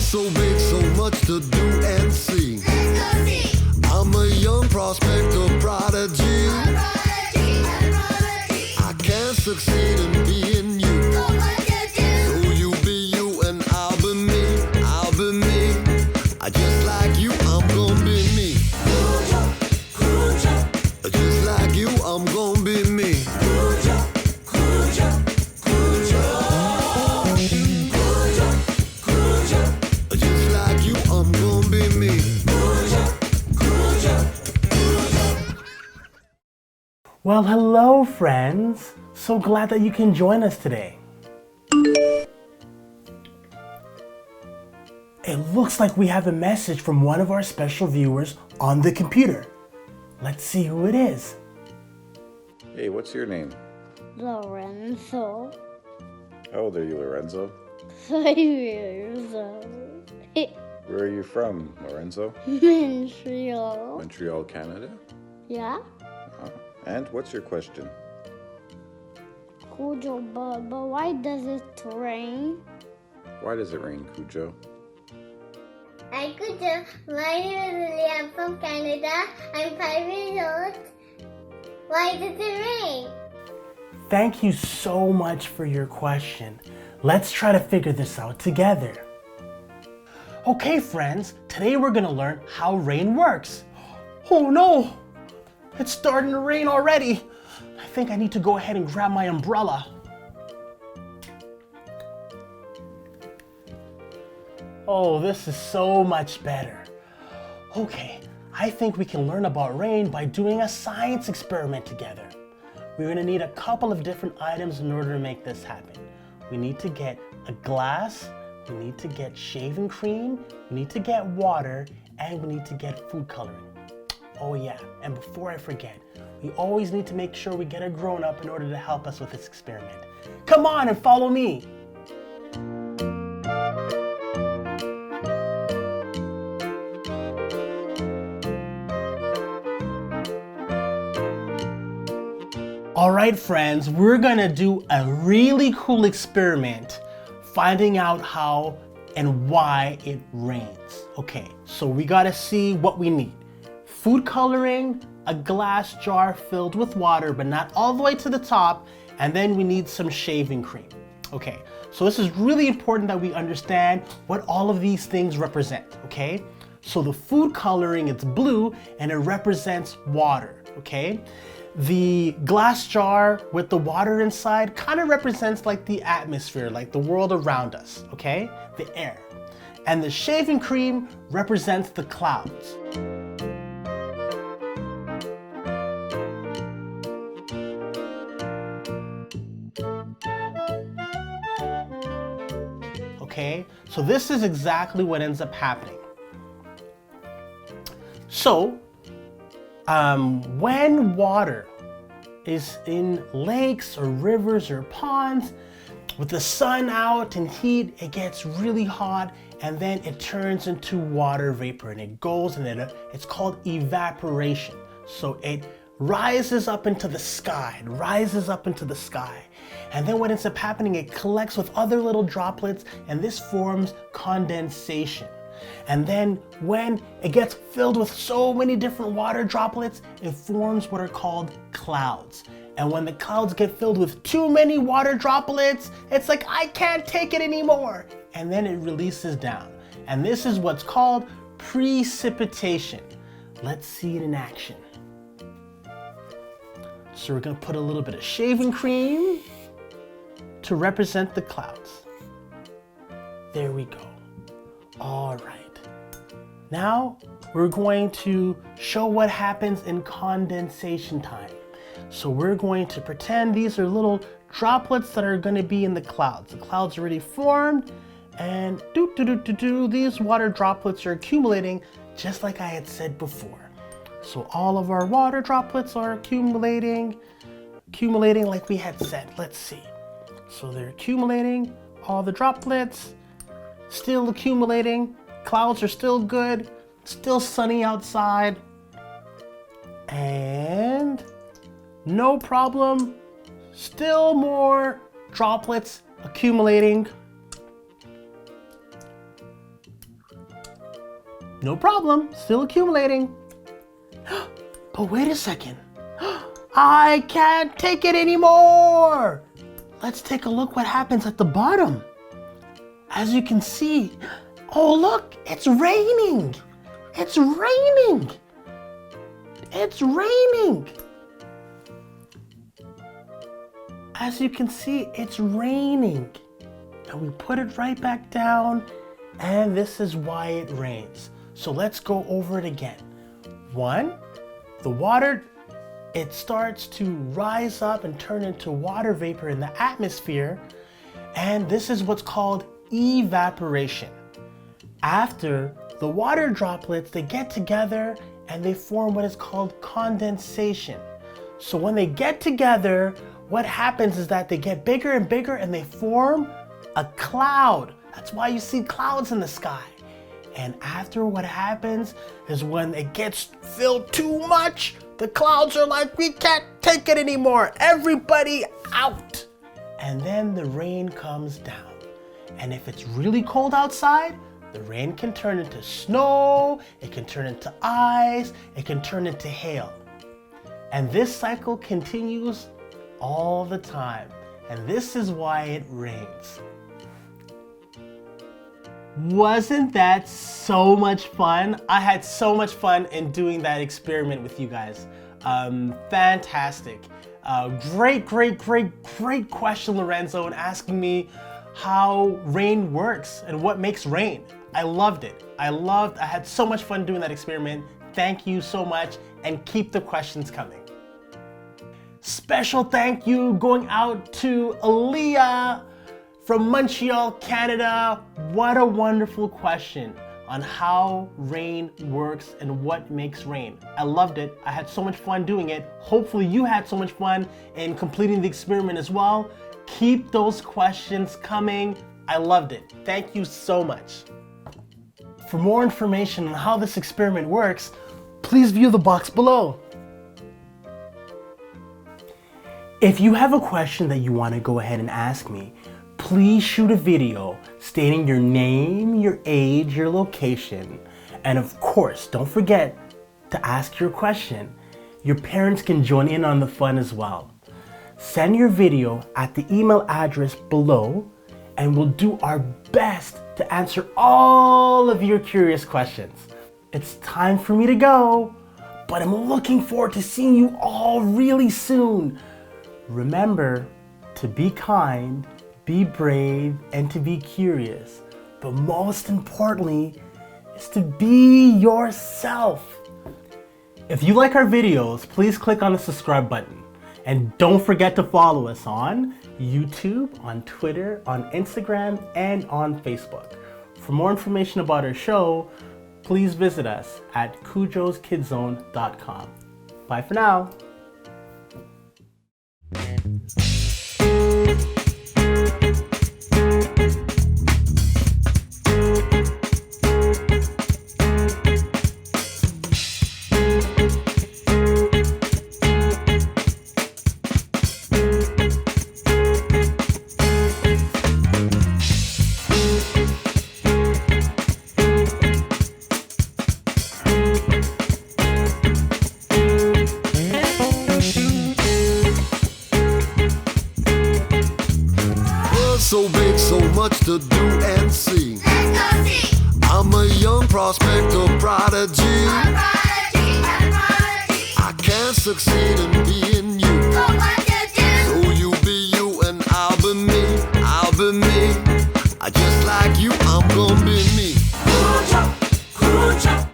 so big, so much to do and see. Let's go see. I'm a young prospector, prodigy. I can't succeed in being you. So what to do? So you be you and I'll be me. I'll be me. I just like you, I'm gonna be me. Kujo, Kujo, Just like you, I'm gonna be me. Kujo, Kujo, Kujo. Kujo, Kujo, Just like you, I'm gonna be me. Kujo, Kujo, Kujo. Well, hello friends. So glad that you can join us today. It looks like we have a message from one of our special viewers on the computer. Let's see who it is. Hey, what's your name? Lorenzo, How old are you, Lorenzo? 5 years old. Where are you from, Lorenzo? Montreal. Montreal, Canada? Yeah? And what's your question? Kujo, but why does it rain? Why does it rain, Kujo? Hi, Kujo. My name is Lily. I'm from Canada. I'm 5 years old. Why does it rain? Thank you so much for your question. Let's try to figure this out together. Okay friends, today we're gonna learn how rain works. Oh no, it's starting to rain already. I think I need to go ahead and grab my umbrella. Oh, this is so much better. Okay, I think we can learn about rain by doing a science experiment together. We're gonna need a couple of different items in order to make this happen. We need to get a glass, we need to get shaving cream, we need to get water, and we need to get food coloring. Oh yeah, and before I forget, we always need to make sure we get a grown-up in order to help us with this experiment. Come on and follow me. All right, friends, we're gonna do a really cool experiment finding out how and why it rains. Okay, so we gotta see what we need. Food coloring, a glass jar filled with water, but not all the way to the top, and then we need some shaving cream. Okay, so this is really important that we understand what all of these things represent, okay? So the food coloring, it's blue, and it represents water, okay? The glass jar with the water inside kind of represents like the atmosphere, like the world around us, okay? The air. And the shaving cream represents the clouds. Okay, so this is exactly what ends up happening. So, when water is in lakes or rivers or ponds, with the sun out and heat, it gets really hot and then it turns into water vapor and it goes and it's called evaporation. So it rises up into the sky, it rises up into the sky. And then what ends up happening, it collects with other little droplets and this forms condensation. And then when it gets filled with so many different water droplets, it forms what are called clouds. And when the clouds get filled with too many water droplets, it's like, I can't take it anymore. And then it releases down. And this is what's called precipitation. Let's see it in action. So we're gonna put a little bit of shaving cream to represent the clouds. There we go. All right. Now we're going to show what happens in condensation time. So we're going to pretend these are little droplets that are going to be in the clouds. The clouds already formed and these water droplets are accumulating just like I had said before. So all of our water droplets are accumulating like we had said. Let's see. So they're accumulating, all the droplets, still accumulating. Clouds are still good, still sunny outside. And no problem, still more droplets accumulating. No problem, still accumulating. But wait a second. I can't take it anymore. Let's take a look what happens at the bottom. As you can see, oh look, it's raining. It's raining. It's raining. As you can see, it's raining. And we put it right back down, and this is why it rains. So let's go over it again. 1, the water, it starts to rise up and turn into water vapor in the atmosphere, and this is what's called evaporation. After, the water droplets, they get together and they form what is called condensation. So when they get together, what happens is that they get bigger and bigger and they form a cloud. That's why you see clouds in the sky. And after, what happens is when it gets filled too much, the clouds are like, we can't take it anymore. Everybody out. And then the rain comes down. And if it's really cold outside, the rain can turn into snow, it can turn into ice, it can turn into hail. And this cycle continues all the time. And this is why it rains. Wasn't that so much fun? I had so much fun in doing that experiment with you guys. Fantastic. Great question, Lorenzo, and asking me how rain works and what makes rain. I loved it. I had so much fun doing that experiment. Thank you so much, and keep the questions coming. Special thank you going out to Aaliyah from Montreal, Canada. What a wonderful question on how rain works and what makes rain. I loved it. I had so much fun doing it. Hopefully you had so much fun in completing the experiment as well. Keep those questions coming. I loved it. Thank you so much. For more information on how this experiment works, please view the box below. If you have a question that you want to go ahead and ask me, please shoot a video stating your name, your age, your location, and of course, don't forget to ask your question. Your parents can join in on the fun as well. Send your video at the email address below, and we'll do our best to answer all of your curious questions. It's time for me to go, but I'm looking forward to seeing you all really soon. Remember to be kind, be brave, and to be curious. But most importantly, is to be yourself. If you like our videos, please click on the subscribe button. And don't forget to follow us on YouTube, on Twitter, on Instagram, and on Facebook. For more information about our show, please visit us at kujoskidzone.com. Bye for now. So big, so much to do and see. Let's go see. I'm a young prospector, prodigy. I can't succeed in being you. So what to do? So you be you and I'll be me. I'll be me. I just like you, I'm gonna be me. Kujo, Kujo,